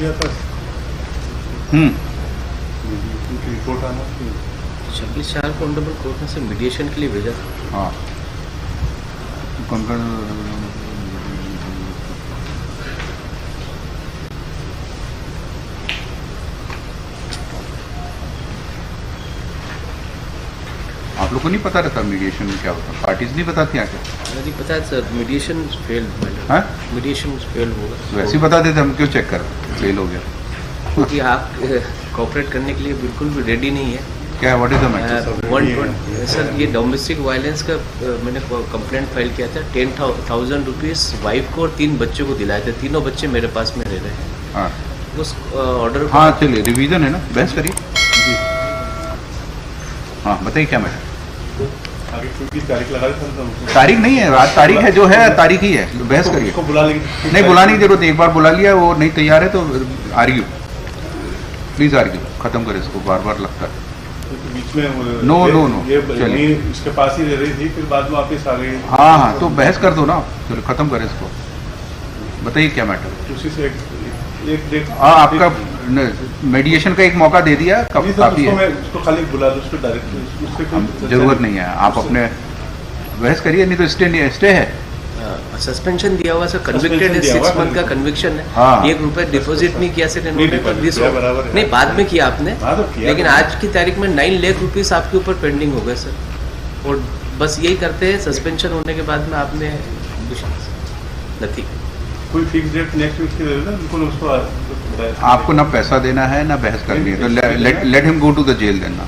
दिया था। रिपोर्ट आना 26/4 को ऑनरेबल कोर्ट ने से मीडिएशन के लिए भेजा था। हाँ आप लोग को नहीं पता रहता मीडिएशन में क्या होता, पार्टीज नहीं बताती आके? मुझे पता है सर, मीडिएशन फेल हाँ? मीडिएशन फेल होगा। वैसे ही बता देते, हम क्यों चेक कर फेल हो गया? क्योंकि आप कोऑपरेट करने के लिए बिल्कुल भी रेडी नहीं है। क्या है, what is the matter? Sir ये डोमेस्टिक वायलेंस का मैंने कंप्लेंट फाइल किया था। 10,000 रुपीज़ वाइफ को और 3 बच्चों को दिलाए थे। तीनों बच्चे मेरे पास में रह रहे हैं। हाँ उस ऑर्डर हाँ चलिए, रिवीजन है ना, बहस करिए। हाँ बताइए क्या मैटर? आगे की तारीख लगा था। तारीख नहीं है, आज तारीख है जो है, तारीख ही है, बहस करिए। उसको बुला लेंगे। नहीं बुलाने की जरूरत, एक बार बुला लिया, वो नहीं तैयार है तो आर्ग्यू, प्लीज आर्ग्यू खत्म करें इसको, बार बार लगता है। बीच में नो नो नो ये चलिए, इसके पास ही रह रही थी, फिर बाद में वापस आ गई। हाँ हाँ तो बहस कर दो ना, चलो खत्म करें इसको। बताइए क्या मैटर? उसी से एक डेट। हाँ आपका मेडिएशन का एक मौका दे दिया, कब काफी है? उसको खाली बुला दो, उसको डायरेक्ट उससे जरूरत नहीं है, आप अपने बहस करिए, नहीं तो स्टे है। सस्पेंशन दिया हुआ सर, कन्विक्टेड है, 6 मंथ का कन्विक्शन है। हाँ। 1 रुपए डिपॉजिट नहीं किया सर इन्होंने। बराबर है। नहीं बाद में किया आपने, हाँ, तो किया लेकिन आज की तारीख में 9 लाख रुपीस आपके ऊपर पेंडिंग हो गए सर। और बस यही करते हैं, सस्पेंशन होने के बाद में आपने नथिंग। कोई फिक्स डेट नेक्स्ट वीक की दे देना, बिल्कुल उसको आपको ना पैसा देना है ना बहस करनी है, तो let him go to the jail देना।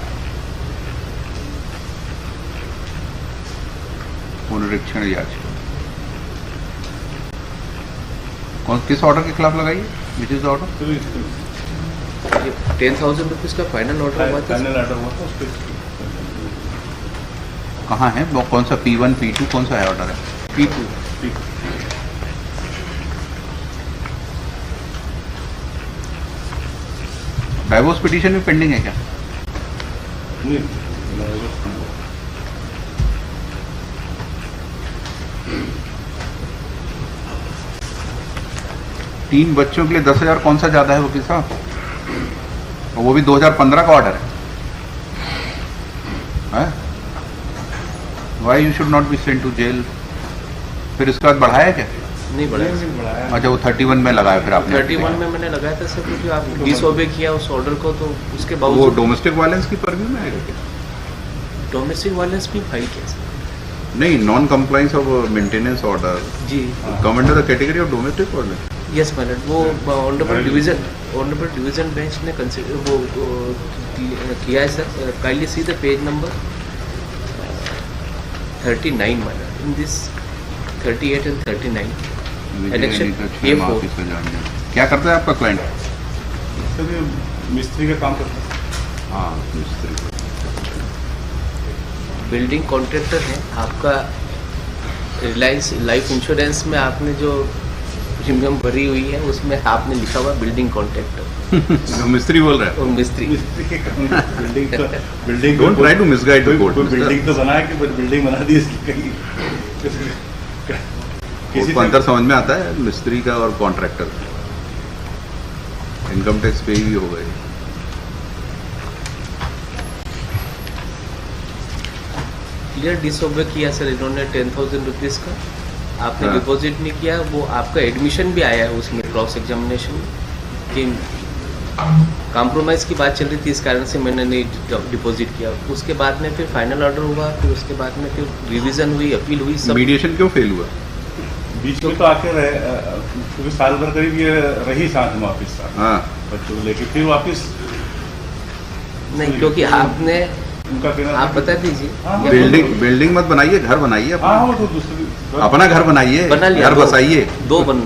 पुनरीक्षण याचिका कौन किस ऑर्डर के खिलाफ लगाई है? Which is the order? 10,000 rupees का फाइनल ऑर्डर हुआ था। फाइनल ऑर्डर हुआ था उस पे। कहाँ है वो, कौन सा P1 P2 कौन सा है ऑर्डर है? P2 डाइवोर्स पिटीशन भी पेंडिंग है क्या? नहीं, 3 बच्चों के लिए 10,000 कौन सा ज्यादा है वकील साहब? और वो भी 2015 का ऑर्डर है। Why you should not be sent to jail? फिर इसके बाद बढ़ाया क्या? नहीं बढ़ाया। अच्छा वो 31 में लगाया फिर आपने? 31 में मैंने लगाया था सर, क्योंकि आप डिसओबे किया उस ऑर्डर को, तो उसके वो बावजूद डोमेस्टिक वायलेंस की परव्यू में आएगा क्या? डोमेस्टिक वायलेंस भी फाइल किया सर। नहीं, non compliance of maintenance order जी come under the category of domestic violence. Yes madam, वो ऑनरेबल डिवीजन बेंच ने कंसिडर वो किया है sir. Kindly see the page number 39 madam, in this 38 and 39 election A4। क्या करता है आपका क्लाइंट? सर ये मिस्त्री का काम करता है। हाँ मिस्त्री। बिल्डिंग कॉन्ट्रैक्टर है आपका। रिलायंस लाइफ इंश्योरेंस में आपने जो प्रीमियम भरी हुई है उसमें आपने लिखा हुआ बिल्डिंग कॉन्ट्रैक्टर। मिस्त्री बोल रहा है। और मिस्त्री building don't try to misguide the court. Building तो बना के बिल्डिंग बना दी इसकी कहीं। कोर्ट को अंतर समझ में आता है मिस्त्री का और कॉन्ट्रैक्टर। इनकम टैक्स पे ही हो गए। क्लियर डिसओबे किया सर इन्होंने 10,000 रुपीज़ का। आपने डिपॉजिट नहीं किया, वो आपका एडमिशन भी आया है उसमें क्रॉस एग्जामिनेशन कि कॉम्प्रोमाइज़ की बात चल रही थी, इस कारण से मैंने नहीं डिपॉजिट किया। उसके बाद में फिर फाइनल ऑर्डर हुआ, फिर उसके बाद में फिर रिवीजन हुई, अपील हुई, सब। मीडिएशन क्यों फेल हुआ? बीच में तो आके रहे, क्योंकि साल भर करीब ये रही साथ में वापिस हाँ बच्चों को लेके, फिर वापिस नहीं, क्योंकि आपने उनका कहना आप बता दीजिए। बिल्डिंग मत बनाइए, घर बनाइए अपना। हाँ वो तो दूसरी अपना घर बनाइए, बना लिया, घर बसाइए। 2 बन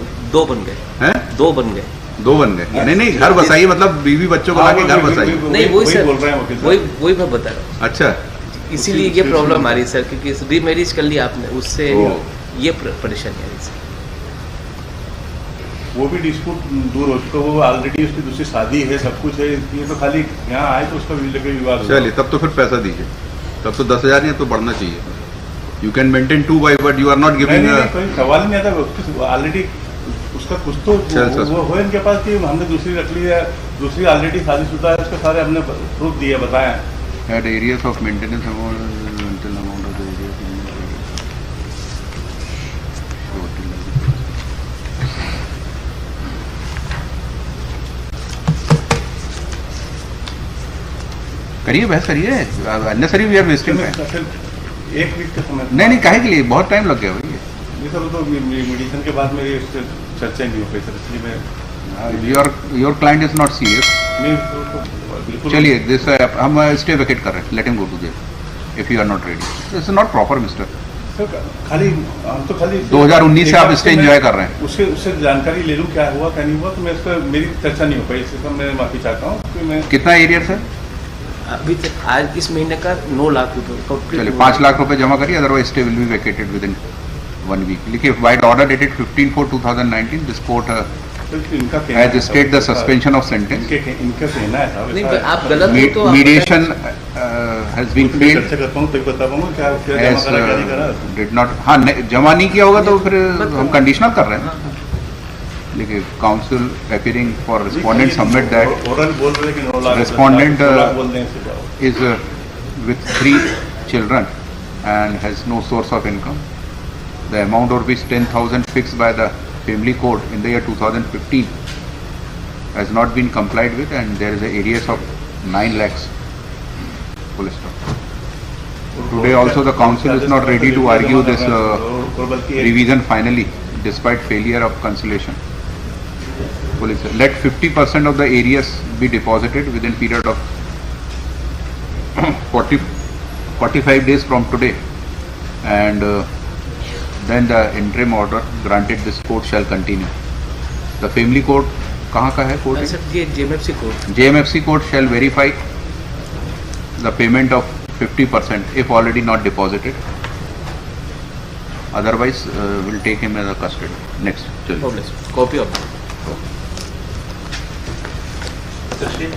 गए हैं? 2 बन गए। 2 बन गए? नहीं घर बसाइए, मतलब बीवी बच्चों को लाके घर बसाइए। नहीं वही सर बोल रहे हैं वकील साहब। वही मैं बता रहा हूँ। अच्छा इसीलिए ये प्रॉब्लम आ रही है सर, क्योंकि रीमैरिज कर लिया आपने, उससे ये परेशानी आ रही है। वो भी डिस्प्यूट दूर हो चुका, वो ऑलरेडी उसकी दूसरी शादी है, सब कुछ है। ये तो खाली यहाँ आए तो उसका लेकर विवाद। चलिए तब तो फिर पैसा दीजिए, तब तो 10,000 नहीं तो बढ़ना चाहिए। You can maintain 2 wives but you are not giving. कोई सवाल नहीं आता, ऑलरेडी उसका कुछ तो वो हो इनके पास कि हमने दूसरी रख ली है, दूसरी ऑलरेडी शादीशुदा है, उसके सारे हमने प्रूफ दिए बताए हैं। At areas of maintenance amount rental amount of the area करिए, बहस करिए, unnecessary we are wasting time. फिर एक वीक का समय नहीं काहे के लिए, बहुत टाइम लग गया भाई। नहीं सर, वो तो मेडिसिन के बाद मेरी उससे चर्चा नहीं हो पाई सर, इसलिए मैं your client is not serious. नहीं तो बिल्कुल। चलिए दिस हम स्टे वेकेट कर रहे हैं, let him go to jail if you are not ready. This is not proper mister. Sir खाली हम तो खाली 2019 से आप स्टे एंजॉय कर रहे हैं। उससे जानकारी ले लूँ क्या हुआ क्या नहीं हुआ, तो मैं इसका मेरी चर्चा नहीं हो पाई, इससे सब मैं माफी चाहता हूँ कि मैं। कितना एरियर सर? अभी तक आज इस महीने का 9 लाख रुपए। चलिए 5 लाख रुपए जमा करिए, otherwise stay will be vacated within 1 week. लिखिए by order dated 15/4/2019 this court इनका has stayed the suspension of sentence. इनका कहना है साहब, नहीं आप गलत हो तो मीडिएशन हैज बीन फेल्ड चर्चा करता हूँ तो बता पाऊंगा क्या क्या जमा करा क्या नहीं करा। डिड नॉट, हाँ जमा नहीं किया होगा तो फिर हम कंडीशनल कर रहे हैं। देखिए council appearing for respondent submit that oral बोल रहे कि 9 लाख Respondent, बोल दें इससे क्या होगा। is with 3 children and has no source of income. The amount of rupees 10,000 fixed by the family code in the year 2015 has not been complied with, and there is a arrears of 9 lakhs. Full stop. Today also the council is not ready to argue this revision finally despite failure of conciliation. Police, let 50% of the arrears be deposited within period of 45 days from today, and then the interim order granted this court shall continue. The family court कहाँ का है court? Sir ये JMFC court. JMFC court shall verify the payment of 50% if already not deposited. Otherwise, will take him as a custody. Next. Copy of चलिए